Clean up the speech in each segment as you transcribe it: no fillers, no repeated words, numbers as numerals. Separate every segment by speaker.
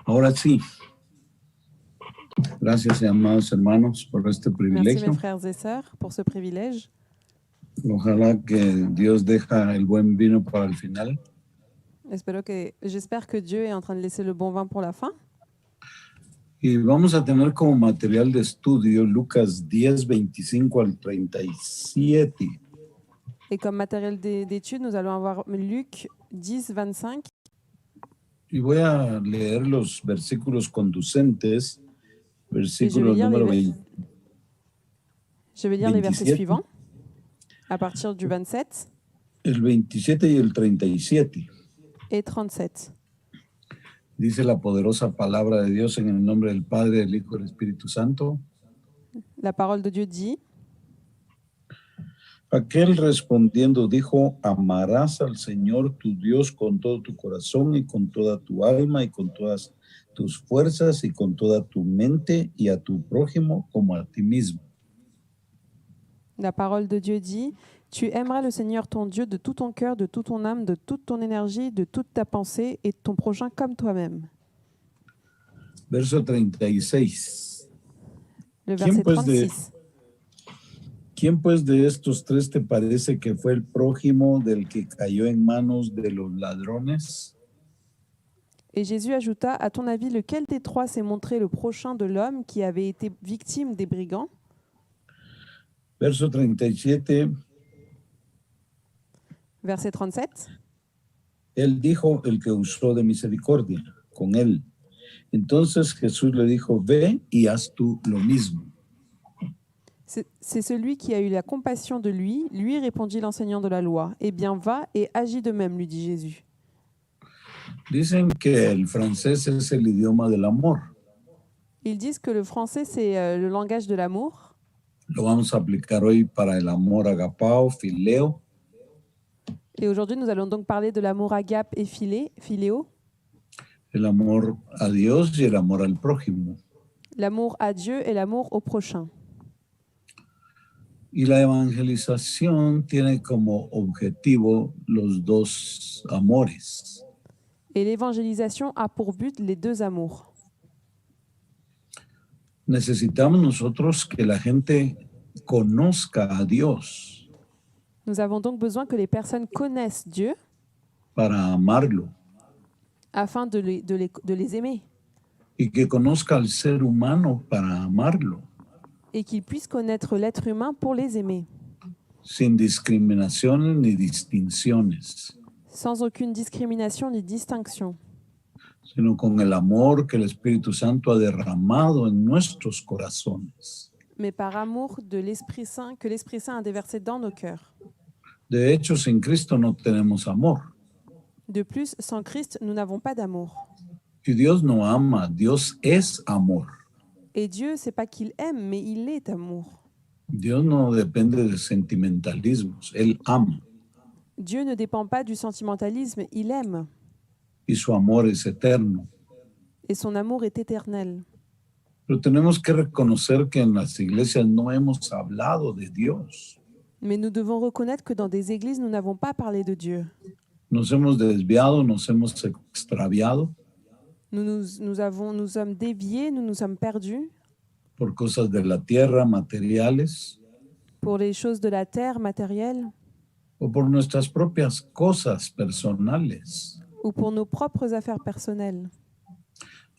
Speaker 1: Ahora sí, gracias, amados hermanos, por este
Speaker 2: Merci
Speaker 1: privilegio.
Speaker 2: mes frères et sœurs pour ce privilège.
Speaker 1: Ojalá que Dios deja el buen vino para el final.
Speaker 2: J'espère que Dieu est en train de laisser le bon vin pour la fin.
Speaker 1: Y vamos a tener como material de estudio Lucas 10, 25 al 37.
Speaker 2: Et comme matériel d'étude, nous allons avoir Luc 10, 25.
Speaker 1: Y voy a leer los versículos conducentes,
Speaker 2: Et je
Speaker 1: versículo número 20.
Speaker 2: Je vais lire les versets
Speaker 1: 27.
Speaker 2: suivants, à partir du 27
Speaker 1: El 27 y el 37.
Speaker 2: et 37.
Speaker 1: Dice la poderosa palabra de Dios en el nombre del Padre, del Hijo y del Espíritu Santo.
Speaker 2: La parole de Dieu dit:
Speaker 1: Aquel respondiendo dijo: amarás al Señor tu Dios con todo tu corazón y con toda tu alma y con todas tus fuerzas y con toda tu mente y a tu prójimo como a ti mismo.
Speaker 2: La parole de Dieu dit: tu aimeras le Seigneur ton Dieu de tout ton cœur, de toute ton âme, de toute ton énergie, de toute ta pensée et ton prochain comme toi-même.
Speaker 1: Verso 36.
Speaker 2: Le verset 36.
Speaker 1: ¿Quién pues de estos tres te parece que fue el prójimo del que cayó en manos de los ladrones?
Speaker 2: Et Jésus ajouta: à ton avis, lequel des trois s'est montré le prochain de l'homme qui avait été victime des brigands?
Speaker 1: Verso 37.
Speaker 2: Verset 37.
Speaker 1: Él dijo: el que usó de misericordia con él. Entonces Jesús le dijo: ve y haz tú lo mismo.
Speaker 2: C'est celui qui a eu la compassion de lui, répondit l'enseignant de la loi. Eh bien, va et agis de même, lui dit Jésus.
Speaker 1: Dicen que el francés es el idioma del amor.
Speaker 2: Ils disent que le français, c'est le langage de l'amour.
Speaker 1: Lo vamos a aplicar hoy para el amor agapao, fileo.
Speaker 2: Et aujourd'hui, nous allons donc parler de l'amour agape et philéo.
Speaker 1: El amor a Dios y el amor al prójimo.
Speaker 2: L'amour à Dieu et l'amour au prochain.
Speaker 1: Y la evangelización tiene como objetivo los dos amores.
Speaker 2: Et l'évangélisation a pour but les deux amours.
Speaker 1: Necesitamos nosotros que la gente conozca a Dios.
Speaker 2: Nous avons donc besoin que les personnes connaissent Dieu
Speaker 1: para amarlo.
Speaker 2: Afin de les aimer.
Speaker 1: Y que conozca al ser humano para amarlo.
Speaker 2: Et qu'ils puissent connaître l'être humain pour les aimer.
Speaker 1: Sin discriminaciones ni distinciones.
Speaker 2: Sans aucune discrimination ni distinction.
Speaker 1: Sino con el amor que el Espíritu Santo ha derramado en nuestros corazones.
Speaker 2: Mais par amour de l'Esprit Saint, que l'Esprit Saint a déversé dans nos cœurs.
Speaker 1: De hecho, sin Cristo no tenemos amor.
Speaker 2: De plus, sans Christ, nous n'avons pas d'amour.
Speaker 1: Y Dios no ama, Dios es amor.
Speaker 2: Et Dieu, c'est pas qu'il aime, mais il est amour.
Speaker 1: Dios no depende de sentimentalismos, Él ama.
Speaker 2: Dieu ne dépend pas du sentimentalisme, il aime.
Speaker 1: Y su amor es eterno.
Speaker 2: Et son amour est éternel.
Speaker 1: Pero tenemos que reconocer que en las iglesias no hemos hablado de Dios.
Speaker 2: Mais nous devons reconnaître que dans des églises, nous n'avons pas parlé de Dieu.
Speaker 1: Nos hemos desviado, nos hemos extraviado.
Speaker 2: Nous sommes déviés, nous nous sommes perdus.
Speaker 1: Por cosas de la tierra, materiales.
Speaker 2: Pour les choses de la terre, matérielles.
Speaker 1: O por nuestras propias cosas personales.
Speaker 2: Ou pour nos propres affaires personnelles.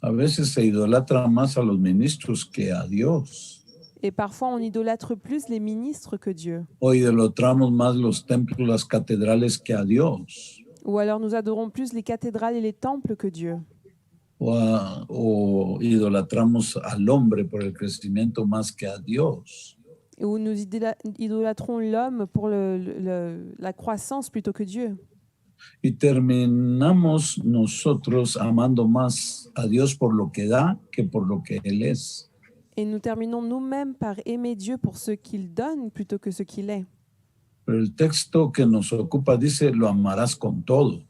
Speaker 1: A veces se idolatra más a los ministros que a Dios.
Speaker 2: Et parfois, on idolâtre plus les ministres que Dieu.
Speaker 1: O idolatramos más los templos, las catedrales que a Dios.
Speaker 2: Ou alors nous adorons plus les cathédrales et les temples que Dieu.
Speaker 1: O idolatramos al hombre por el crecimiento más que a Dios.
Speaker 2: Ou nous idolâtrons l'homme pour la croissance plutôt que Dieu.
Speaker 1: Y terminamos nosotros amando más a Dios por lo que da que por lo que Él es.
Speaker 2: Et nous terminons nous-mêmes par aimer Dieu pour ce qu'il donne plutôt que ce qu'il est.
Speaker 1: Pero el texto que nos ocupa dice: lo amarás con todo.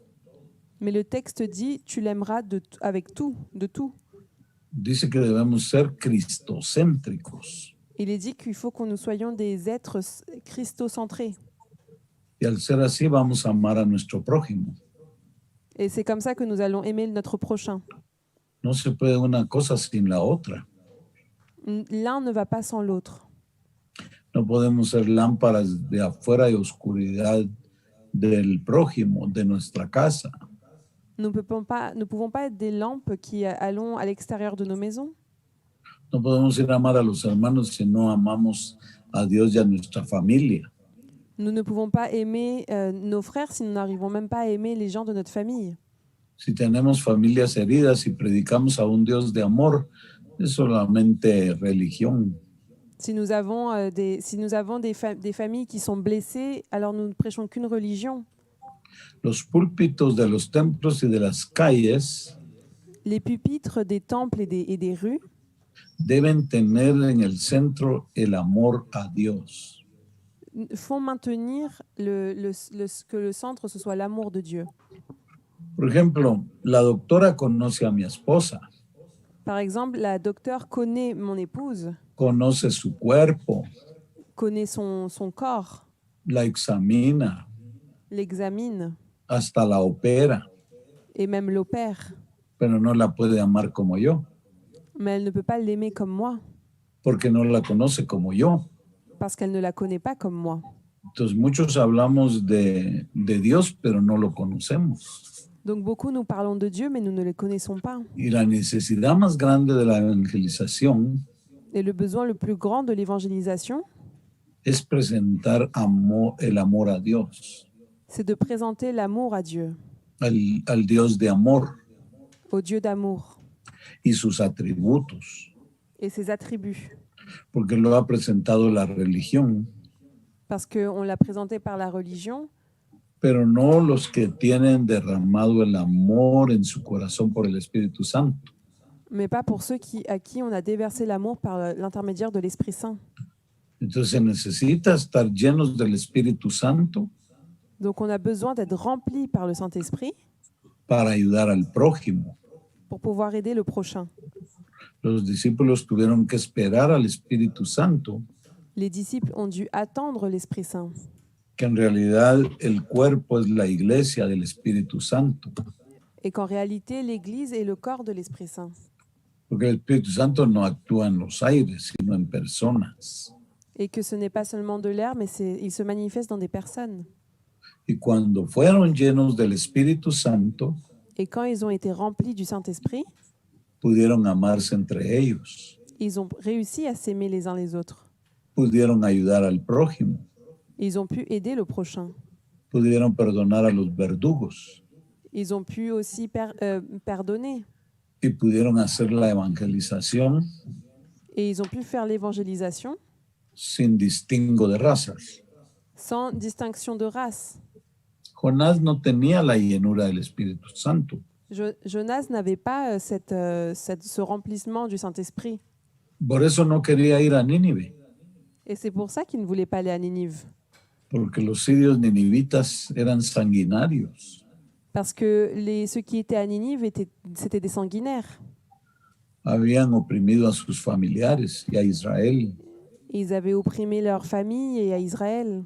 Speaker 2: Mais le texte dit: tu l'aimeras avec tout, de tout.
Speaker 1: Dice que debemos ser cristocéntricos.
Speaker 2: Il est dit qu'il faut que nous soyons des êtres christocentrés.
Speaker 1: Y al ser así vamos a amar a nuestro prójimo.
Speaker 2: Et c'est comme ça que nous allons aimer notre prochain.
Speaker 1: No se puede una cosa sin la otra.
Speaker 2: L'un ne va pas sans l'autre.
Speaker 1: No podemos ser lámparas de afuera y oscuridad del prójimo, de nuestra casa.
Speaker 2: Nous ne pouvons pas être des lampes qui allons à l'extérieur de nos maisons.
Speaker 1: No podemos ir a amar a los hermanos si no amamos a Dios y a nuestra familia.
Speaker 2: Nous ne pouvons pas aimer nos frères si nous n'arrivons même pas à aimer les gens de notre famille.
Speaker 1: Si tenemos familias heridas y predicamos a un Dios de amor, es solamente religión.
Speaker 2: Si nous avons, des familles qui sont blessées, alors nous ne prêchons qu'une religion.
Speaker 1: Los púlpitos de los templos y de las calles
Speaker 2: Les pupitres des temples et des rues
Speaker 1: deben tener en el centro el amor a Dios.
Speaker 2: font maintenir que le centre, ce soit l'amour de Dieu.
Speaker 1: Por ejemplo, la doctora conoce a mi esposa,
Speaker 2: Par exemple, la docteure connaît mon épouse,
Speaker 1: conoce su cuerpo,
Speaker 2: connaît son corps,
Speaker 1: la examina,
Speaker 2: l'examine
Speaker 1: hasta la opera,
Speaker 2: et même l'opère.
Speaker 1: pero no la puede amar como yo,
Speaker 2: Mais elle ne peut pas l'aimer comme moi,
Speaker 1: porque no la conoce como yo.
Speaker 2: parce qu'elle ne la connaît pas comme moi.
Speaker 1: Entonces muchos hablamos de Dios, pero no lo conocemos.
Speaker 2: Donc beaucoup nous parlons de Dieu, mais nous ne le connaissons pas.
Speaker 1: Y la necesidad más grande de la evangelización
Speaker 2: Et le besoin le plus grand de l'évangélisation,
Speaker 1: es presentar el amor a Dios,
Speaker 2: c'est de présenter l'amour à Dieu,
Speaker 1: al Dios de amor
Speaker 2: au Dieu d'amour
Speaker 1: y sus atributos,
Speaker 2: et ses attributs.
Speaker 1: porque lo ha presentado la religión,
Speaker 2: Parce qu'on l'a présenté par la religion,
Speaker 1: pero no los que tienen derramado el amor en su corazón por el Espíritu Santo.
Speaker 2: mais pas pour ceux à qui on a déversé l'amour par l'intermédiaire de l'Esprit Saint.
Speaker 1: Entonces se necesita estar llenos del Espíritu Santo
Speaker 2: Donc on a besoin d'être remplis par le Saint-Esprit
Speaker 1: para ayudar al prójimo.
Speaker 2: pour pouvoir aider le prochain.
Speaker 1: Los discípulos tuvieron que esperar al Espíritu Santo,
Speaker 2: Les disciples ont dû attendre l'Esprit Saint,
Speaker 1: que en realidad el cuerpo es la iglesia del Espíritu Santo,
Speaker 2: et qu'en réalité, l'Église est le corps de l'Esprit Saint.
Speaker 1: porque el Espíritu Santo no actúa en los aires, sino en personas.
Speaker 2: Et que ce n'est pas seulement de l'air, mais il se manifeste dans des personnes.
Speaker 1: Y cuando fueron llenos del Espíritu Santo,
Speaker 2: Et quand ils ont été remplis du Saint-Esprit,
Speaker 1: pudieron amarse entre ellos,
Speaker 2: ils ont réussi à s'aimer les uns les autres.
Speaker 1: pudieron ayudar al prójimo,
Speaker 2: Ils ont pu aider le prochain.
Speaker 1: pudieron perdonar a los verdugos
Speaker 2: Ils ont pu aussi pardonner.
Speaker 1: y pudieron hacer la evangelización
Speaker 2: Et ils ont pu faire l'évangélisation
Speaker 1: sin distingo de razas.
Speaker 2: sans distinction de race.
Speaker 1: Jonás no tenía la llenura del Espíritu Santo.
Speaker 2: Jonas n'avait pas ce remplissement du Saint-Esprit.
Speaker 1: Por eso no quería ir a Nínive,
Speaker 2: Et c'est pour ça qu'il ne voulait pas aller à Ninive.
Speaker 1: porque los sirios ninivitas eran sanguinarios.
Speaker 2: Parce que ceux qui étaient à Ninive, c'était des sanguinaires.
Speaker 1: Habían oprimido a sus familiares y a Israel.
Speaker 2: Ils avaient opprimé leur famille et à Israël.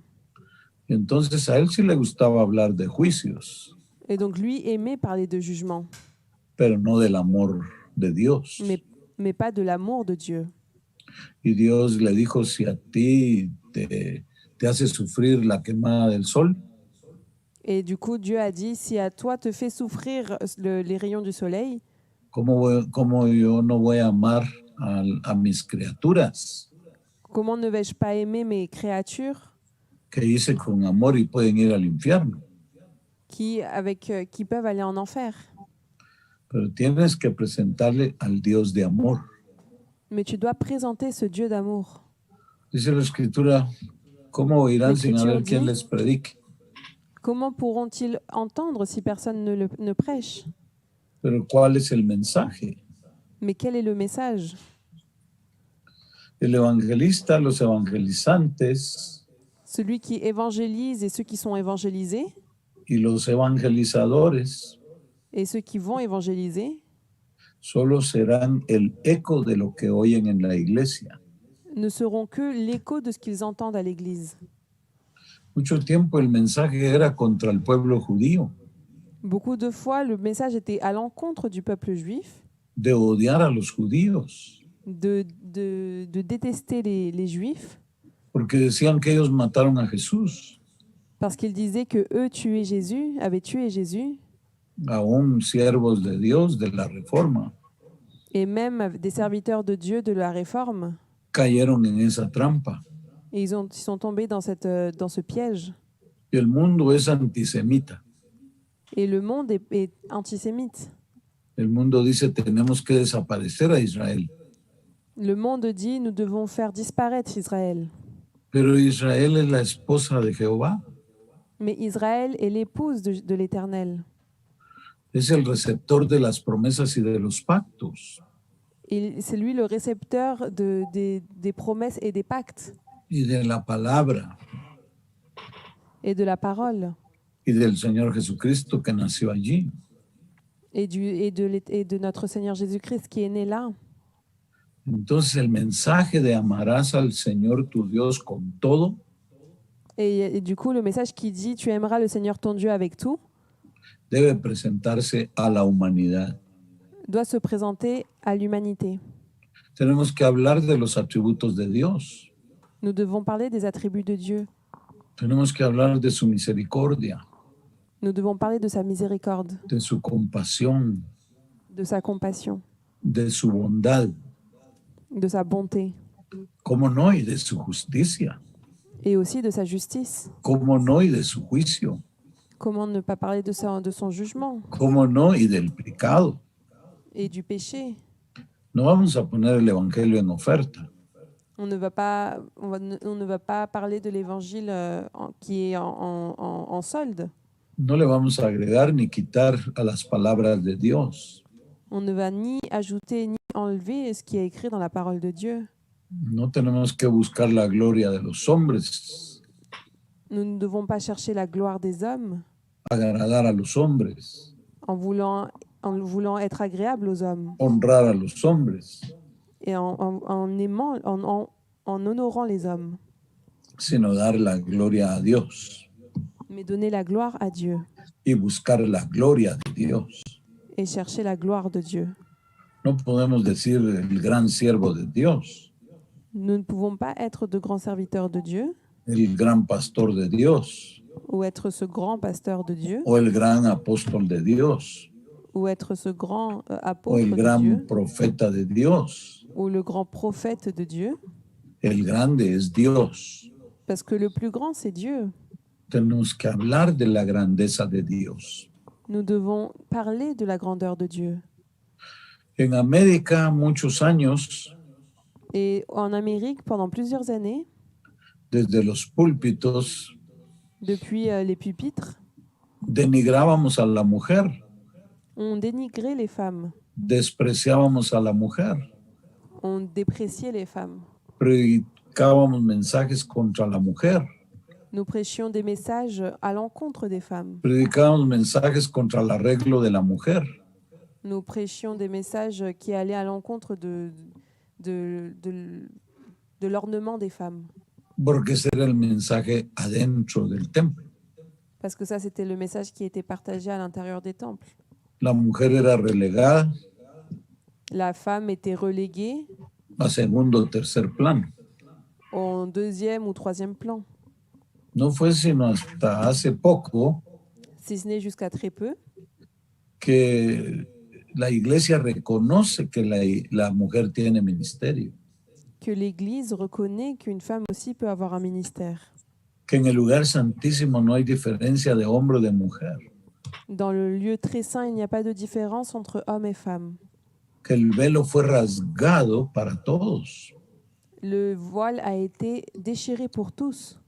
Speaker 1: Y entonces a él sí le gustaba hablar de juicios,
Speaker 2: Et donc lui aimait parler de jugement,
Speaker 1: pero no del amor de Dios.
Speaker 2: mais pas de l'amour de Dieu.
Speaker 1: Y Dios le dijo, si a ti te hace sufrir la quemada del sol,
Speaker 2: Et du coup, Dieu a dit, si à toi te fait souffrir les rayons du soleil,
Speaker 1: ¿cómo yo no voy a amar a mis criaturas
Speaker 2: comment ne vais-je pas aimer mes créatures
Speaker 1: que hice con amor y pueden ir al infierno?
Speaker 2: qui peuvent aller en enfer?
Speaker 1: Pero tienes que presentarle al Dios de amor.
Speaker 2: Mais tu dois présenter ce Dieu d'amour.
Speaker 1: Dice la Escritura, ¿cómo oirán sin haber quien les predique?
Speaker 2: Comment pourront-ils entendre si personne ne prêche?
Speaker 1: Pero ¿cuál es el mensaje?
Speaker 2: Mais quel est le message?
Speaker 1: El evangelista, los evangelizantes
Speaker 2: Celui qui évangélise et ceux qui sont évangélisés,
Speaker 1: y los evangelizadores
Speaker 2: et ceux qui vont évangéliser,
Speaker 1: solo serán el eco de lo que oyen en la iglesia.
Speaker 2: ne seront que l'écho de ce qu'ils entendent à l'Église.
Speaker 1: Mucho tiempo el mensaje era contra el pueblo judío.
Speaker 2: Beaucoup de fois, le message était à l'encontre du peuple juif,
Speaker 1: de odiar a los judíos,
Speaker 2: de détester les Juifs,
Speaker 1: porque decían que ellos mataron a Jesús,
Speaker 2: parce qu'ils disaient que eux avaient tué Jésus,
Speaker 1: aún siervos de Dios de la Reforma,
Speaker 2: et même des serviteurs de Dieu de la Réforme.
Speaker 1: cayeron en esa trampa.
Speaker 2: Et ils sont tombés dans ce piège.
Speaker 1: Y el mundo es antisemita.
Speaker 2: Et le monde est antisémite.
Speaker 1: El mundo dice tenemos que desaparecer a Israel.
Speaker 2: Le monde dit nous devons faire disparaître Israël.
Speaker 1: Pero Israel es la esposa de Jehová.
Speaker 2: Mais Israël est l'épouse de l'Éternel.
Speaker 1: Es el receptor de las promesas y de los pactos.
Speaker 2: C'est lui le récepteur des promesses et des pactes.
Speaker 1: Y de la palabra.
Speaker 2: Et de la parole.
Speaker 1: Y del Señor Jesucristo que nació allí.
Speaker 2: Et de notre Seigneur Jésus-Christ qui est né là.
Speaker 1: Entonces el mensaje de amarás al Señor tu Dios con todo.
Speaker 2: Et du coup, le message qui dit tu aimeras le Seigneur ton Dieu avec tout
Speaker 1: debe presentarse a la humanidad.
Speaker 2: Doit se présenter à l'humanité.
Speaker 1: Tenemos que hablar de los atributos de Dios.
Speaker 2: Nous devons parler des attributs de Dieu.
Speaker 1: Tenemos que hablar de su misericordia.
Speaker 2: Nous devons parler de sa miséricorde,
Speaker 1: de su compasión,
Speaker 2: de sa compassion,
Speaker 1: de su bondad,
Speaker 2: de sa bonté,
Speaker 1: cómo no, y de su justicia,
Speaker 2: et aussi de sa justice.
Speaker 1: cómo no, y de su juicio,
Speaker 2: Comment ne pas parler de son jugement
Speaker 1: cómo no, y del pecado.
Speaker 2: et du péché.
Speaker 1: No vamos a poner el evangelio en oferta.
Speaker 2: On ne va pas parler de l'évangile qui est en solde.
Speaker 1: No le vamos a agregar ni quitar a las palabras de Dios.
Speaker 2: On ne va ni ajouter ni enlever ce qui est écrit dans la parole de Dieu.
Speaker 1: No tenemos que buscar la gloria de los hombres,
Speaker 2: Nous ne devons pas chercher la gloire des hommes
Speaker 1: agradar a los hombres,
Speaker 2: en voulant être agréable aux hommes
Speaker 1: honrar a los hombres,
Speaker 2: et en aimant, en honorant les hommes,
Speaker 1: sino dar la gloria a Dios
Speaker 2: mais donner la gloire à Dieu
Speaker 1: y buscar la gloria de Dios.
Speaker 2: et chercher la gloire de Dieu.
Speaker 1: No podemos decir el gran siervo de Dios,
Speaker 2: Nous ne pouvons pas être de grands serviteurs de Dieu
Speaker 1: el gran pastor de Dios,
Speaker 2: ou être ce grand pasteur de Dieu
Speaker 1: o el gran apóstol de Dios,
Speaker 2: ou être ce grand
Speaker 1: o
Speaker 2: apôtre
Speaker 1: el
Speaker 2: de
Speaker 1: gran
Speaker 2: Dieu
Speaker 1: profeta de Dios.
Speaker 2: ou le grand prophète de Dieu,
Speaker 1: El grande es Dios.
Speaker 2: parce que le plus grand, c'est Dieu.
Speaker 1: Tenemos que hablar de la grandeza de Dios.
Speaker 2: Nous devons parler de la grandeur de Dieu.
Speaker 1: En América, muchos años,
Speaker 2: Et en Amérique, pendant plusieurs années,
Speaker 1: desde los púlpitos,
Speaker 2: depuis les pupitres,
Speaker 1: denigrábamos a la mujer,
Speaker 2: on dénigrait les femmes,
Speaker 1: despreciábamos a la mujer,
Speaker 2: on dépréciait les femmes.
Speaker 1: predicábamos mensajes contra la mujer,
Speaker 2: Nous prêchions des messages à l'encontre des femmes.
Speaker 1: predicábamos mensajes contra el arreglo de la mujer.
Speaker 2: Nous prêchions des messages qui allaient à l'encontre de l'ornement des femmes.
Speaker 1: Porque ese era el mensaje adentro del templo.
Speaker 2: Parce que ça, c'était le message qui était partagé à l'intérieur des temples.
Speaker 1: La mujer era relegada
Speaker 2: La femme était reléguée
Speaker 1: a segundo o tercer plano.
Speaker 2: en deuxième ou troisième plan.
Speaker 1: No fue sino hasta hace poco
Speaker 2: Si ce n'est jusqu'à très peu,
Speaker 1: que la iglesia reconoce que la mujer tiene ministerio,
Speaker 2: que l'Église reconnaît qu'une femme aussi peut avoir un ministère.
Speaker 1: que en el lugar santísimo no hay diferencia de hombre o de mujer,
Speaker 2: Dans le lieu très saint, il n'y a pas de différence entre hommes et femmes.
Speaker 1: que el velo fue rasgado para todos,
Speaker 2: Le voile a été déchiré pour tous.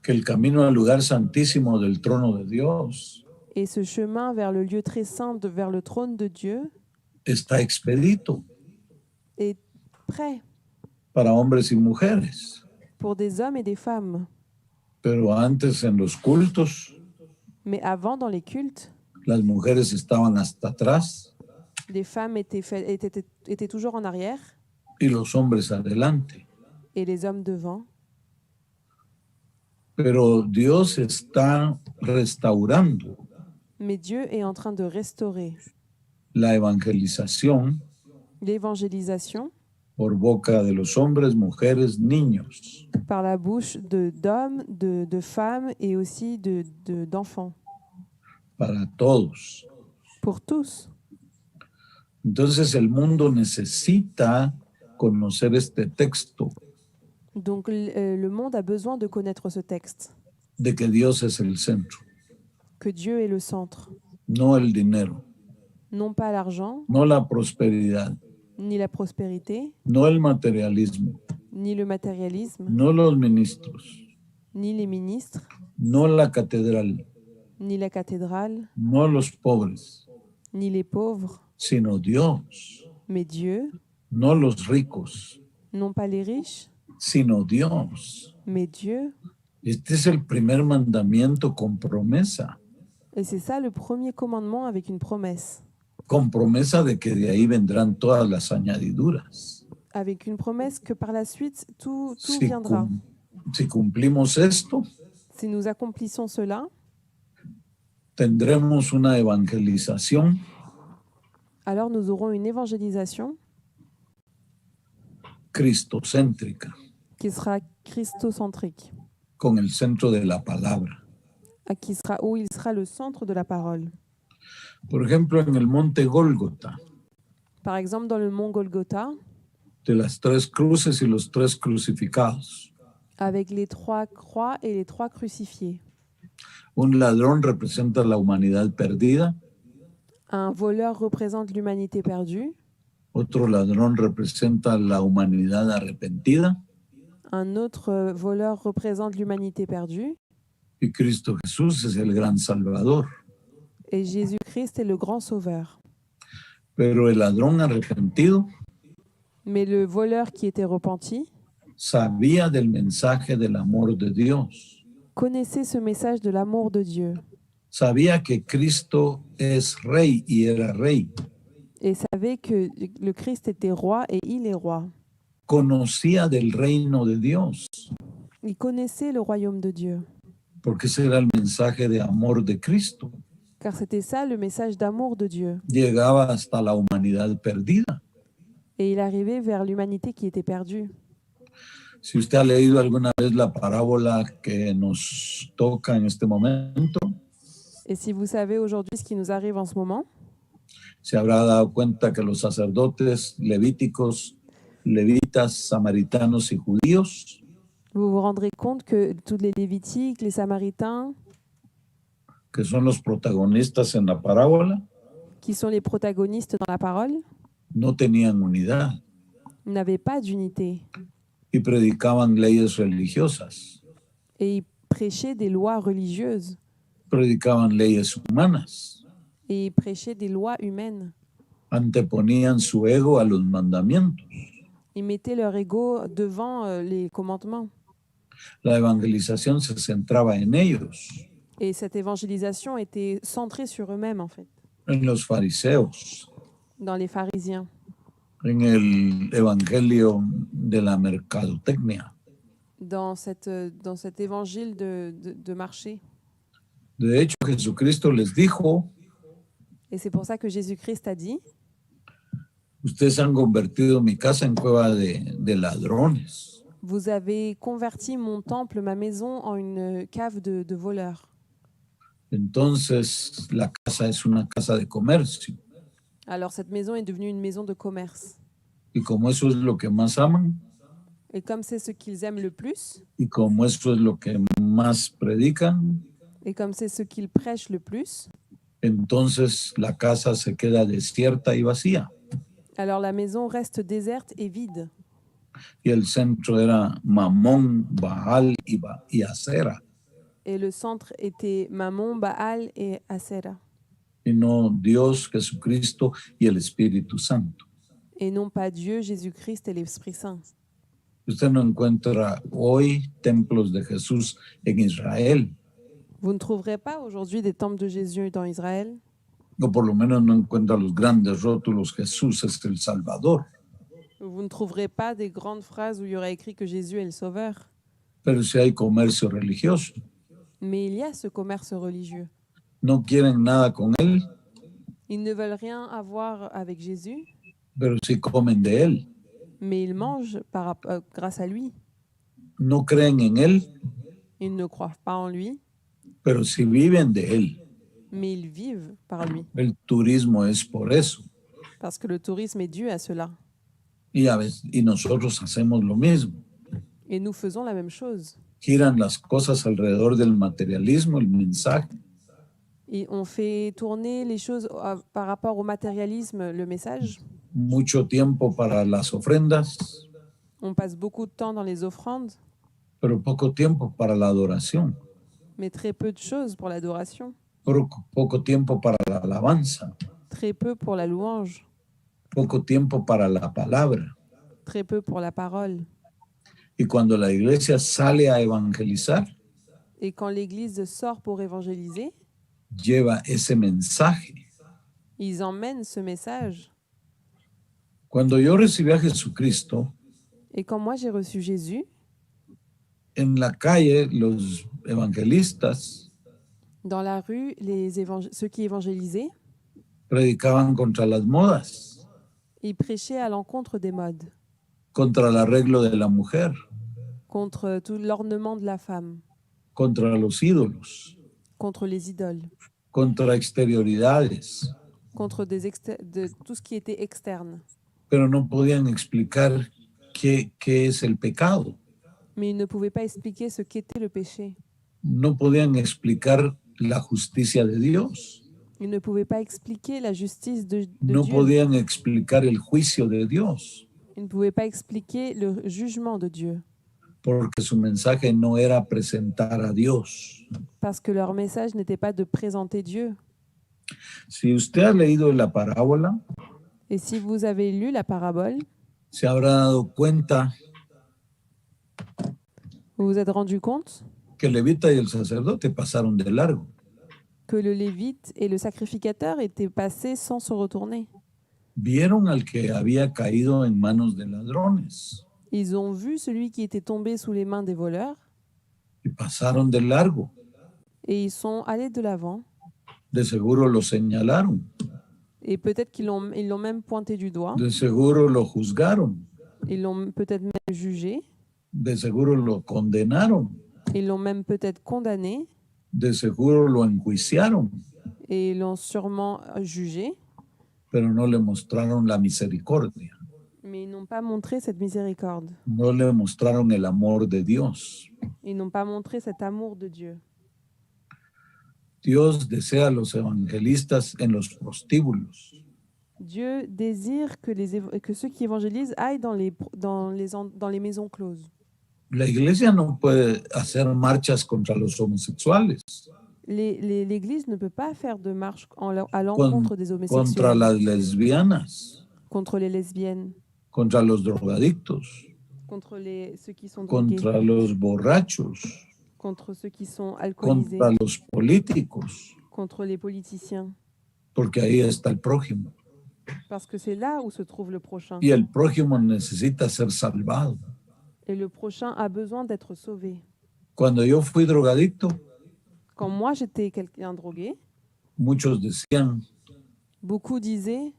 Speaker 1: que el camino al lugar santísimo del trono de Dios
Speaker 2: Et ce chemin vers le lieu très saint, vers le trône de Dieu,
Speaker 1: está expedito
Speaker 2: est prêt
Speaker 1: para hombres y mujeres.
Speaker 2: pour des hommes et des femmes.
Speaker 1: Pero antes en los cultos,
Speaker 2: Mais avant, dans les cultes,
Speaker 1: las mujeres estaban hasta atrás
Speaker 2: les femmes étaient toujours en arrière
Speaker 1: y los hombres adelante.
Speaker 2: et les hommes devant.
Speaker 1: Pero Dios está restaurando
Speaker 2: Mais Dieu est en train de restaurer
Speaker 1: la evangelización
Speaker 2: L'évangélisation
Speaker 1: por boca de los hombres, mujeres, niños.
Speaker 2: par la bouche d'hommes, de femmes et aussi d'enfants.
Speaker 1: Para todos.
Speaker 2: Pour tous.
Speaker 1: Entonces el mundo necesita conocer este texto.
Speaker 2: Donc le monde a besoin de connaître ce texte.
Speaker 1: De que Dios es el centro.
Speaker 2: Que Dieu est le centre.
Speaker 1: No el dinero.
Speaker 2: Non pas l'argent.
Speaker 1: No la prosperidad.
Speaker 2: Ni la prospérité.
Speaker 1: No el materialismo.
Speaker 2: Ni le matérialisme.
Speaker 1: No los ministros.
Speaker 2: Ni les ministres.
Speaker 1: No la catedral.
Speaker 2: Ni la cathédrale.
Speaker 1: No los pobres.
Speaker 2: Ni les pauvres.
Speaker 1: Sino Dios.
Speaker 2: Mais Dieu.
Speaker 1: No los ricos.
Speaker 2: Non pas les riches.
Speaker 1: Sino Dios.
Speaker 2: Mais Dieu.
Speaker 1: Este es el primer mandamiento con promesa.
Speaker 2: Et c'est ça le premier commandement avec une promesse.
Speaker 1: Con promesa de que de ahí vendrán todas las añadiduras.
Speaker 2: Avec une promesse que par la suite, tout viendra.
Speaker 1: Si cumplimos esto,
Speaker 2: si nous accomplissons cela,
Speaker 1: tendremos una evangelización.
Speaker 2: Alors nous aurons une évangélisation
Speaker 1: cristocéntrica.
Speaker 2: Qui sera christocentrique.
Speaker 1: Con el centro de la palabra.
Speaker 2: Où il sera le centre de la parole.
Speaker 1: Por ejemplo, en el monte Gólgota.
Speaker 2: Par exemple, dans le mont Golgotha.
Speaker 1: De las 3 cruces y los 3 crucificados.
Speaker 2: Avec les 3 croix et les 3 crucifiés.
Speaker 1: Un ladrón representa la humanidad perdida.
Speaker 2: Un voleur représente l'humanité perdue.
Speaker 1: Otro ladrón representa la humanidad arrepentida.
Speaker 2: Un autre voleur représente l'humanité perdue.
Speaker 1: Y Cristo Jesús es el gran Salvador.
Speaker 2: Et Jésus-Christ est le grand sauveur.
Speaker 1: Pero el ladrón arrepentido.
Speaker 2: Mais le voleur qui était repenti.
Speaker 1: Sabía del mensaje del amor de Dios.
Speaker 2: Connaissait ce message de l'amour de Dieu.
Speaker 1: Sabía que Cristo es rey y era rey.
Speaker 2: Et savait que le Christ était roi et il est roi.
Speaker 1: Conocía del reino de Dios.
Speaker 2: Il connaissait le royaume de Dieu.
Speaker 1: Porque ese era el mensaje de amor de Cristo.
Speaker 2: Car c'était ça le message d'amour de Dieu.
Speaker 1: Llegaba hasta la humanidad perdida.
Speaker 2: Et il arrivait vers l'humanité qui était perdue.
Speaker 1: Si usted ha leído alguna vez la parábola que nos toca en este momento,
Speaker 2: et si vous savez aujourd'hui ce qui nous arrive en ce moment,
Speaker 1: se habrá dado cuenta que los sacerdotes levíticos, levitas, samaritanos y judíos,
Speaker 2: vous vous rendrez compte que tous les Lévitiques, les Samaritains,
Speaker 1: que son los protagonistas en la parábola,
Speaker 2: qui sont les protagonistes dans la parole,
Speaker 1: no tenían unidad.
Speaker 2: N'avaient pas d'unité.
Speaker 1: Y predicaban leyes religiosas.
Speaker 2: Et ils prêchaient des lois religieuses.
Speaker 1: Predicaban leyes humanas.
Speaker 2: Et ils prêchaient des lois humaines.
Speaker 1: Anteponían su ego a los mandamientos.
Speaker 2: Ils mettaient leur ego devant les commandements.
Speaker 1: La evangelización se centraba en ellos.
Speaker 2: Et cette évangélisation était centrée sur eux-mêmes, en fait.
Speaker 1: En los fariseos.
Speaker 2: Dans les pharisiens.
Speaker 1: En el evangelio de la mercadotecnia.
Speaker 2: Dans cet évangile de marché.
Speaker 1: De hecho, Jesucristo les dijo,
Speaker 2: et c'est pour ça que Jésus-Christ a dit,
Speaker 1: ustedes han convertido mi casa en cueva de ladrones.
Speaker 2: Vous avez converti mon temple, ma maison, en une cave de voleurs.
Speaker 1: Entonces, la casa es una casa de comercio.
Speaker 2: Alors cette maison est devenue une maison de commerce.
Speaker 1: Y como eso es lo que más aman.
Speaker 2: Et comme c'est ce qu'ils aiment le plus.
Speaker 1: Y como eso es lo que más predican.
Speaker 2: Et comme c'est ce qu'ils prêchent le plus.
Speaker 1: Entonces la casa se queda desierta y vacía.
Speaker 2: Alors la maison reste déserte et vide.
Speaker 1: Y el centro era Mamón, Baal y Acera.
Speaker 2: Et le centre était Mammon, Baal et Acera.
Speaker 1: Y no Dios, Jesucristo y el Espíritu Santo.
Speaker 2: Et non pas Dieu, Jésus-Christ et l'Esprit Saint.
Speaker 1: Usted no encuentra hoy templos de Jesús en Israel.
Speaker 2: Vous ne trouverez pas aujourd'hui des temples de Jésus dans Israël.
Speaker 1: O por lo menos no encuentra los grandes rótulos, Jesús es el Salvador.
Speaker 2: Vous ne trouverez pas des grandes phrases où il y aurait écrit que Jésus est le Sauveur.
Speaker 1: Pero sí hay comercio religioso.
Speaker 2: Mais il y a ce commerce religieux.
Speaker 1: No quieren nada con él.
Speaker 2: Ils ne veulent rien avoir avec Jésus.
Speaker 1: pero sí comen de él.
Speaker 2: mais ils mangent grâce à lui.
Speaker 1: No creen en él,
Speaker 2: Ils ne croient pas en lui,
Speaker 1: pero sí viven de él.
Speaker 2: mais ils vivent par lui.
Speaker 1: El turismo es por eso.
Speaker 2: Parce que le tourisme est dû à cela.
Speaker 1: Y nosotros hacemos lo mismo.
Speaker 2: Et nous faisons la même chose.
Speaker 1: Giran las cosas alrededor del materialismo, el mensaje.
Speaker 2: Et on fait tourner les choses par rapport au matérialisme, le message.
Speaker 1: Mucho tiempo para las ofrendas,
Speaker 2: On passe beaucoup de temps dans les offrandes,
Speaker 1: pero poco tiempo para la adoración.
Speaker 2: mais très peu de choses pour l'adoration.
Speaker 1: Poco tiempo para la alabanza.
Speaker 2: Très peu pour la louange.
Speaker 1: Poco tiempo para la palabra.
Speaker 2: Très peu pour la parole.
Speaker 1: Y cuando la iglesia sale a evangelizar,
Speaker 2: Et quand l'Église sort pour évangéliser,
Speaker 1: lleva ese mensaje.
Speaker 2: ils emmènent ce message.
Speaker 1: Cuando yo recibí a Jesucristo,
Speaker 2: Et quand moi j'ai reçu Jésus,
Speaker 1: en la calle los evangelistas
Speaker 2: dans la rue, ceux qui évangélisaient,
Speaker 1: predicaban contra las modas,
Speaker 2: ils prêchaient à l'encontre des modes,
Speaker 1: contra el arreglo de la mujer,
Speaker 2: contre tout l'ornement de la femme,
Speaker 1: contra los ídolos,
Speaker 2: contre les idoles,
Speaker 1: contra exterioridades,
Speaker 2: contre de tout ce qui était externe.
Speaker 1: pero no podían explicar qué es el pecado.
Speaker 2: Mais ils ne pouvaient pas expliquer ce qu'était le péché.
Speaker 1: No podían explicar la justicia de Dios.
Speaker 2: Ils ne pouvaient pas expliquer la justice de
Speaker 1: No
Speaker 2: Dieu.
Speaker 1: podían explicar el juicio de Dios,
Speaker 2: Ils ne pouvaient pas expliquer le jugement de Dieu.
Speaker 1: porque su mensaje no era presentar a Dios.
Speaker 2: Parce que leur message n'était pas de présenter Dieu.
Speaker 1: Si usted ha leído la parábola,
Speaker 2: Et si vous avez lu la parabole,
Speaker 1: se habrá dado cuenta
Speaker 2: vous vous êtes rendu compte
Speaker 1: que el levita y el sacerdote pasaron de largo.
Speaker 2: que le lévite et le sacrificateur étaient passés sans se retourner.
Speaker 1: Vieron al que había caído en manos de ladrones
Speaker 2: Ils ont vu celui qui était tombé sous les mains des voleurs
Speaker 1: y pasaron de largo.
Speaker 2: et ils sont allés de l'avant.
Speaker 1: De seguro lo señalaron,
Speaker 2: Et peut-être ils l'ont même pointé du doigt.
Speaker 1: de seguro lo juzgaron,
Speaker 2: Ils l'ont peut-être même jugé.
Speaker 1: de seguro lo condenaron,
Speaker 2: Ils l'ont même peut-être condamné.
Speaker 1: de seguro lo enjuiciaron,
Speaker 2: Et ils l'ont sûrement jugé.
Speaker 1: pero no le mostraron la misericordia,
Speaker 2: Mais ils n'ont pas montré cette miséricorde.
Speaker 1: no le mostraron el amor de Dios.
Speaker 2: Ils n'ont pas montré cet amour de Dieu.
Speaker 1: Dios desea a los evangelistas en los prostíbulos.
Speaker 2: Dieu désire que ceux qui évangélisent aillent dans les maisons closes.
Speaker 1: La iglesia no puede hacer marchas contra los homosexuales,
Speaker 2: L'Église ne peut pas faire de marche à l'encontre des
Speaker 1: contra
Speaker 2: homosexuels,
Speaker 1: las lesbianas,
Speaker 2: contre les lesbiennes,
Speaker 1: contra los drogadictos,
Speaker 2: contre ceux qui sont drogués,
Speaker 1: contra los borrachos,
Speaker 2: contre ceux qui sont alcoolisés,
Speaker 1: contra los políticos,
Speaker 2: contre les politiciens,
Speaker 1: porque ahí está el prójimo.
Speaker 2: parce que c'est là où se trouve le prochain.
Speaker 1: Y el prójimo necesita ser salvado.
Speaker 2: Et le prochain a besoin d'être sauvé.
Speaker 1: Cuando yo fui drogadicto,
Speaker 2: Quand moi j'étais quelqu'un drogué,
Speaker 1: muchos decían,
Speaker 2: beaucoup disaient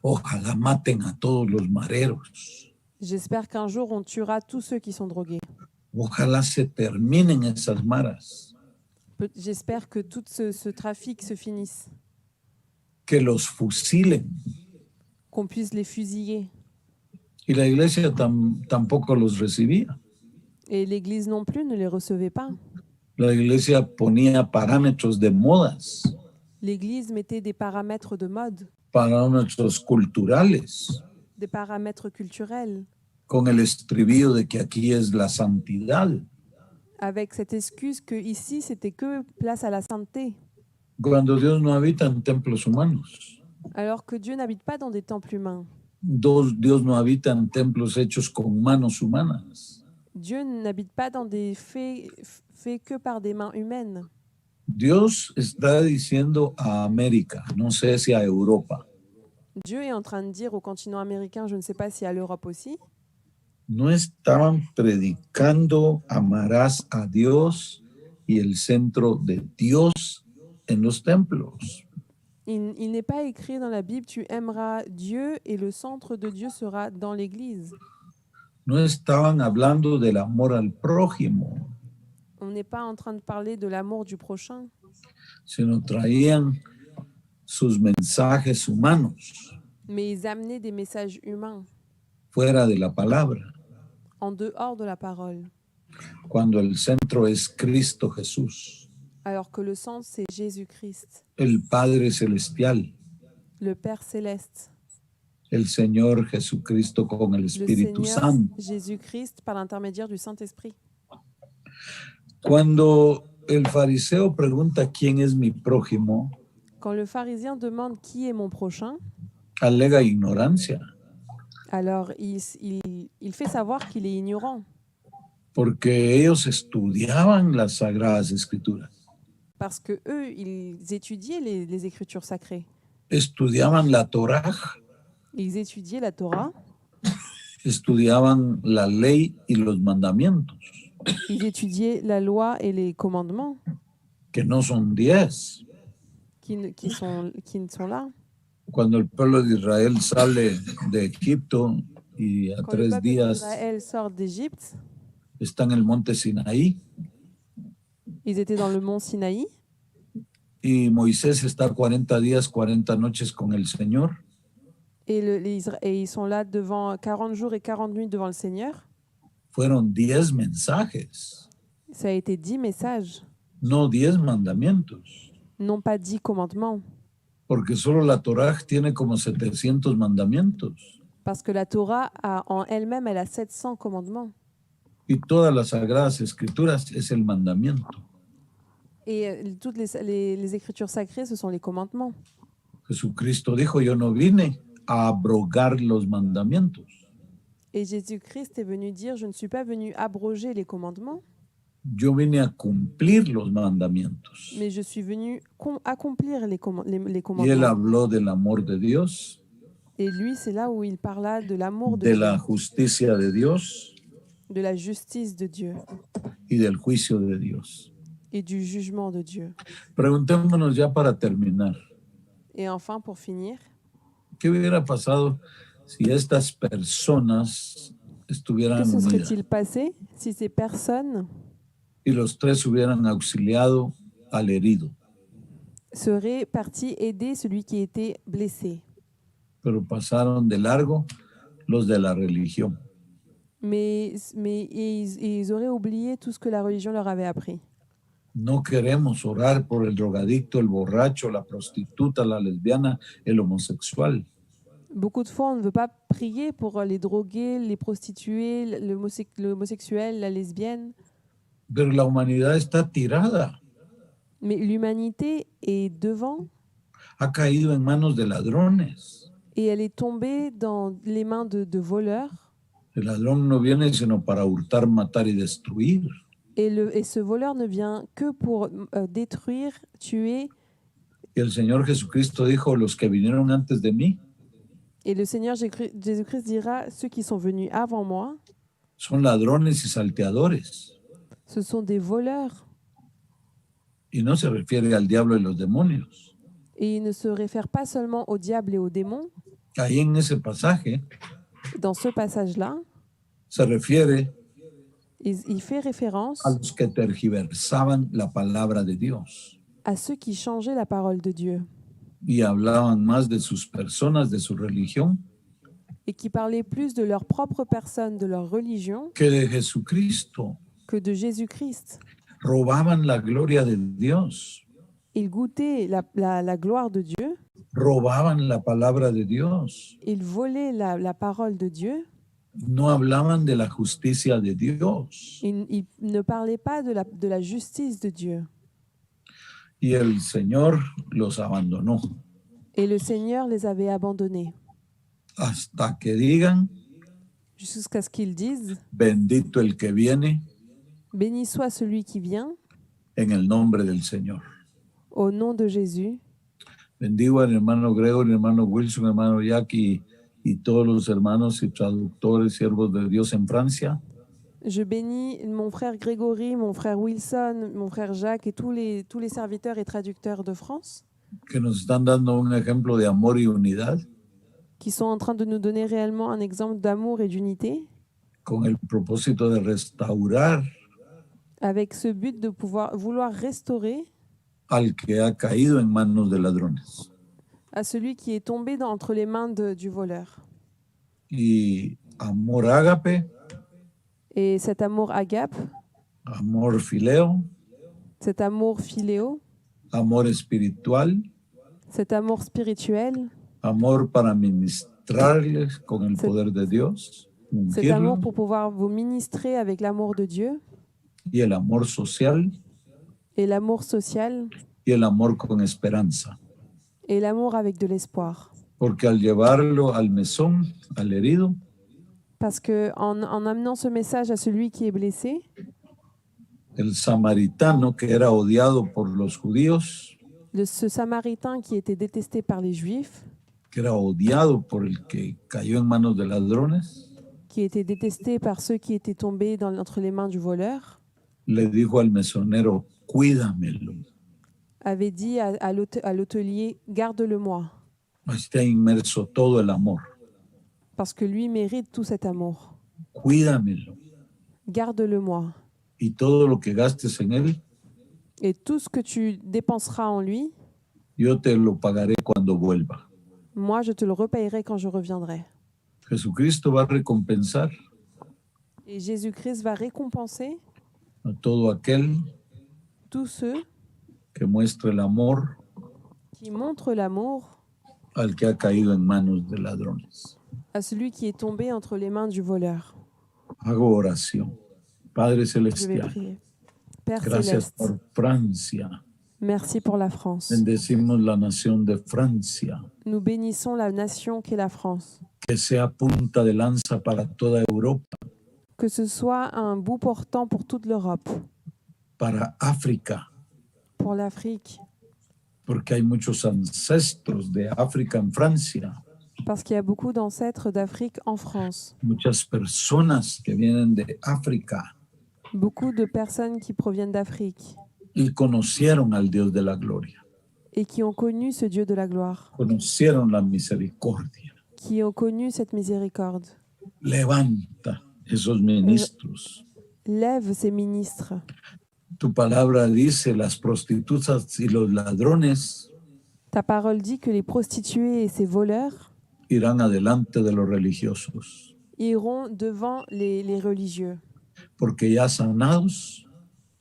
Speaker 1: ojalá maten a todos los mareros,
Speaker 2: j'espère qu'un jour on tuera tous ceux qui sont drogués.
Speaker 1: ojalá se terminen esas maras,
Speaker 2: J'espère que tout ce trafic se finisse,
Speaker 1: que los fusilen.
Speaker 2: qu'on puisse les fusiller.
Speaker 1: Y la iglesia tampoco los recibía.
Speaker 2: Et l'Église non plus ne les recevait pas.
Speaker 1: La iglesia ponía parámetros de modas,
Speaker 2: L'Église mettait des paramètres de mode,
Speaker 1: parámetros culturales,
Speaker 2: des paramètres culturels,
Speaker 1: con el estribillo de que aquí es la santidad.
Speaker 2: avec cette excuse que ici c'était que place à la sainteté,
Speaker 1: Cuando Dios no habita en templos humanos.
Speaker 2: alors que Dieu n'habite pas dans des temples humains.
Speaker 1: Dios no habita en templos hechos con manos humanas.
Speaker 2: Dieu n'habite pas dans des faits que par des mains humaines.
Speaker 1: Dios está diciendo a América, no sé si a Europa,
Speaker 2: Dieu est en train de dire au continent américain, je ne sais pas si à l'Europe aussi,
Speaker 1: no estaban predicando amarás a Dios y el centro de Dios en los templos.
Speaker 2: Il n'est pas écrit dans la Bible, tu aimeras Dieu et le centre de Dieu sera dans l'Église.
Speaker 1: No estaban hablando del amor al prójimo,
Speaker 2: On n'est pas en train de parler de l'amour du prochain,
Speaker 1: sino traían sus mensajes humanos
Speaker 2: mais ils amenaient des messages humains
Speaker 1: fuera de la palabra,
Speaker 2: en dehors de la parole,
Speaker 1: cuando el centro es Cristo Jesús,
Speaker 2: alors que le centre, c'est Jésus-Christ,
Speaker 1: el Padre Celestial,
Speaker 2: le Père céleste,
Speaker 1: el Señor Jesucristo con el
Speaker 2: le
Speaker 1: Espíritu
Speaker 2: Seigneur
Speaker 1: Santo.
Speaker 2: Jésus-Christ par l'intermédiaire du Saint-Esprit.
Speaker 1: Cuando el fariseo pregunta quién es mi prójimo,
Speaker 2: Quand le pharisien demande qui est mon prochain,
Speaker 1: alega ignorancia,
Speaker 2: alors il fait savoir qu'il est ignorant,
Speaker 1: porque ellos estudiaban las Sagradas Escrituras,
Speaker 2: parce que eux, ils étudiaient les Écritures sacrées.
Speaker 1: estudiaban la Torah,
Speaker 2: Ils étudiaient la Torah,
Speaker 1: estudiaban la ley y los mandamientos,
Speaker 2: ils étudiaient la loi et les commandements
Speaker 1: que no son 10.
Speaker 2: qui sont là.
Speaker 1: Cuando el pueblo de Israel sale de Egipto y a
Speaker 2: Quand le
Speaker 1: 3
Speaker 2: peuple
Speaker 1: días
Speaker 2: d'Israël sort d'Égypte,
Speaker 1: está en el monte Sinaí
Speaker 2: ils étaient dans le mont Sinaï
Speaker 1: y Moisés está 40 días, 40 noches con el Señor.
Speaker 2: et ils sont là devant 40 jours et 40 nuits devant le Seigneur.
Speaker 1: Fueron 10 mensajes,
Speaker 2: Ça a été 10 messages,
Speaker 1: no 10 mandamientos,
Speaker 2: non pas 10 commandements,
Speaker 1: porque solo la Torah tiene como 700 mandamientos
Speaker 2: parce que la Torah en elle-même, elle a 700 commandements.
Speaker 1: y todas las Sagradas Escrituras es el mandamiento.
Speaker 2: Et toutes les Écritures sacrées, ce sont les commandements.
Speaker 1: Jesucristo dijo, yo no vine a abrogar los mandamientos,
Speaker 2: Et Jésus-Christ est venu dire, je ne suis pas venu abroger les commandements,
Speaker 1: yo vine a cumplir los mandamientos.
Speaker 2: mais je suis venu accomplir les
Speaker 1: Y él
Speaker 2: commandements.
Speaker 1: habló del amor de Dios,
Speaker 2: Et lui, c'est là où il parla de l'amour de
Speaker 1: de
Speaker 2: Dieu,
Speaker 1: la justicia de Dios
Speaker 2: de la justice de Dieu
Speaker 1: y del juicio de Dios.
Speaker 2: et du jugement de Dieu.
Speaker 1: Preguntémonos ya para terminar,
Speaker 2: Et enfin, pour finir,
Speaker 1: ¿qué hubiera pasado si estas personas
Speaker 2: que
Speaker 1: estuvieran
Speaker 2: se
Speaker 1: unidas
Speaker 2: serait-il passé si ces personnes
Speaker 1: y los tres hubieran auxiliado al herido?
Speaker 2: seraient parties aider celui qui était blessé?
Speaker 1: Pero pasaron de largo los de la religión.
Speaker 2: Mais ils auraient oublié tout ce que la religion leur avait appris.
Speaker 1: No queremos orar por el drogadicto, el borracho, la prostituta, la lesbiana, el homosexual.
Speaker 2: Beaucoup de fois, on ne veut pas prier pour les drogués, les prostituées, l'homosexuel, la lesbienne.
Speaker 1: Pero la humanidad está tirada,
Speaker 2: Mais l'humanité est devant
Speaker 1: ha caído en manos de ladrones.
Speaker 2: et elle est tombée dans les mains de voleurs.
Speaker 1: El ladrón no viene sino para hurtar, matar y destruir.
Speaker 2: Et ce voleur ne vient que pour détruire, tuer.
Speaker 1: Y el Señor Jesucristo dijo, los que vinieron antes de mí
Speaker 2: Et le Seigneur Jésus-Christ dira, ceux qui sont venus avant moi,
Speaker 1: son ladrones y salteadores.
Speaker 2: ce sont des voleurs.
Speaker 1: Y no se refiere al diablo y los demonios.
Speaker 2: Et il ne se réfère pas seulement au diable et aux démons.
Speaker 1: Ahí en ese pasaje
Speaker 2: Dans ce passage-là,
Speaker 1: se refiere
Speaker 2: il fait référence
Speaker 1: a los que tergiversaban la palabra de Dios
Speaker 2: à ceux qui changeaient la parole de Dieu
Speaker 1: y hablaban más de sus personas, de su religión,
Speaker 2: et qui parlaient plus de leur propre personne, de leur religion,
Speaker 1: que de Jesucristo.
Speaker 2: que de Jésus-Christ.
Speaker 1: Robaban la gloria de Dios,
Speaker 2: Ils goûtaient la gloire de Dieu,
Speaker 1: robaban la palabra de Dios,
Speaker 2: ils volaient la parole de Dieu,
Speaker 1: no hablaban de la justicia de Dios.
Speaker 2: ils ne parlaient pas de la justice de Dieu.
Speaker 1: Y el Señor los abandonó
Speaker 2: Et le Seigneur les avait abandonnés
Speaker 1: hasta que digan,
Speaker 2: jusqu'à ce qu'ils disent
Speaker 1: bendito el que viene
Speaker 2: « Béni soit celui qui vient,
Speaker 1: en el nombre del Señor.
Speaker 2: au nom de Jésus ».
Speaker 1: Bendigo al hermano Gregor, hermano Wilson, hermano Jackie y todos los hermanos y traductores, siervos de Dios en Francia.
Speaker 2: Je bénis mon frère Grégory, mon frère Wilson, mon frère Jacques et tous les serviteurs et traducteurs de France.
Speaker 1: que nos están dando un ejemplo de amor y unidad
Speaker 2: qui sont en train de nous donner réellement un exemple d'amour et d'unité,
Speaker 1: con el propósito de restaurar
Speaker 2: avec ce but de vouloir restaurer
Speaker 1: al que ha caído en manos de ladrones.
Speaker 2: à celui qui est tombé entre les mains du voleur.
Speaker 1: Y amor ágape,
Speaker 2: Et cet amour agape,
Speaker 1: amor fileo,
Speaker 2: cet amour philéo,
Speaker 1: amor espiritual,
Speaker 2: cet amour spirituel,
Speaker 1: amor para ministrarles con el poder de Dios,
Speaker 2: cet amour
Speaker 1: ungirlos,
Speaker 2: pour pouvoir vous ministrer avec l'amour de Dieu,
Speaker 1: y el amor social
Speaker 2: et l'amour social,
Speaker 1: y el amor con esperanza.
Speaker 2: et l'amour avec de l'espoir.
Speaker 1: Porque al llevarlo al mesón, al herido,
Speaker 2: Parce que en amenant ce message à celui qui est blessé,
Speaker 1: el samaritano que era odiado por los judíos,
Speaker 2: ce Samaritain qui était détesté par les Juifs,
Speaker 1: que era odiado por el que cayó en manos de ladrones,
Speaker 2: qui était détesté par ceux qui étaient tombés entre les mains du voleur,
Speaker 1: le dijo al mesonero, cuídamelo.
Speaker 2: avait dit à l'hôtelier, garde-le-moi,
Speaker 1: Está inmerso todo el amor.
Speaker 2: parce que lui mérite tout cet amour.
Speaker 1: Cuídamelo.
Speaker 2: Garde-le-moi.
Speaker 1: Y todo lo que gastes en él,
Speaker 2: Et tout ce que tu dépenseras en lui,
Speaker 1: yo te lo pagaré cuando vuelva.
Speaker 2: moi je te le repayerai quand je reviendrai.
Speaker 1: Jesucristo va a recompensar
Speaker 2: Et Jésus-Christ va récompenser
Speaker 1: a todo aquel
Speaker 2: tous ceux
Speaker 1: que muestre el amor
Speaker 2: qui montrent l'amour
Speaker 1: al que ha caído en manos de ladrones.
Speaker 2: à celui qui est tombé entre les mains du voleur.
Speaker 1: Hago oración. Padre
Speaker 2: Je vais
Speaker 1: Celestial,
Speaker 2: prier. Père
Speaker 1: gracias
Speaker 2: Céleste,
Speaker 1: por Francia.
Speaker 2: merci pour la France.
Speaker 1: Bendecimos la nación de Francia,
Speaker 2: Nous bénissons la nation qu'est la France.
Speaker 1: que sea punta de lanza para toda Europa,
Speaker 2: Que ce soit un bout portant pour toute l'Europe,
Speaker 1: para África,
Speaker 2: pour l'Afrique,
Speaker 1: porque hay muchos ancestros de África en Francia,
Speaker 2: parce qu'il y a beaucoup d'ancêtres d'Afrique en France.
Speaker 1: muchas personas que vienen de África
Speaker 2: Beaucoup de personnes qui proviennent d'Afrique
Speaker 1: y conocieron al Dios de la gloria,
Speaker 2: et qui ont connu ce Dieu de la gloire,
Speaker 1: conocieron la misericordia.
Speaker 2: qui ont connu cette miséricorde.
Speaker 1: Levanta esos ministros.
Speaker 2: Lève ces ministres.
Speaker 1: Tu palabra dice, las prostitutas y los ladrones
Speaker 2: Ta parole dit que les prostituées et ces voleurs
Speaker 1: irán adelante de los religiosos,
Speaker 2: iront devant les religieux,
Speaker 1: porque ya sanados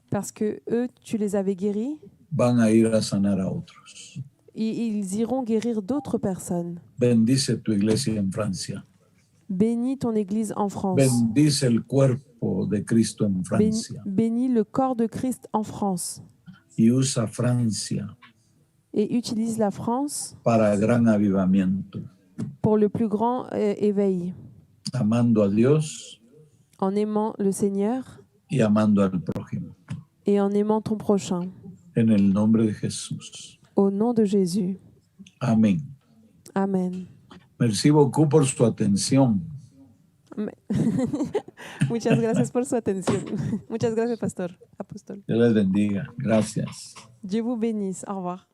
Speaker 2: parce que eux, tu les avais guéris,
Speaker 1: van a ir a sanar a otros.
Speaker 2: et ils iront guérir d'autres personnes.
Speaker 1: Bendice tu iglesia en Francia.
Speaker 2: Bénis ton Église en France.
Speaker 1: Bendice el cuerpo de Cristo en Francia.
Speaker 2: Bénis le corps de Christ en France.
Speaker 1: Y usa Francia
Speaker 2: Et utilise la France
Speaker 1: para gran avivamiento,
Speaker 2: pour le plus grand éveil,
Speaker 1: amando a Dios
Speaker 2: en aimant le Seigneur
Speaker 1: y amando al prójimo.
Speaker 2: et en aimant ton prochain.
Speaker 1: En el nombre de Jesús.
Speaker 2: Au nom de Jésus.
Speaker 1: Amén.
Speaker 2: Amen.
Speaker 1: Merci beaucoup por su atención.
Speaker 2: Muchas gracias por su atención. Muchas gracias, pastor, apóstol.
Speaker 1: Dios les bendiga. Gracias.
Speaker 2: Dieu vous bénisse. Au revoir.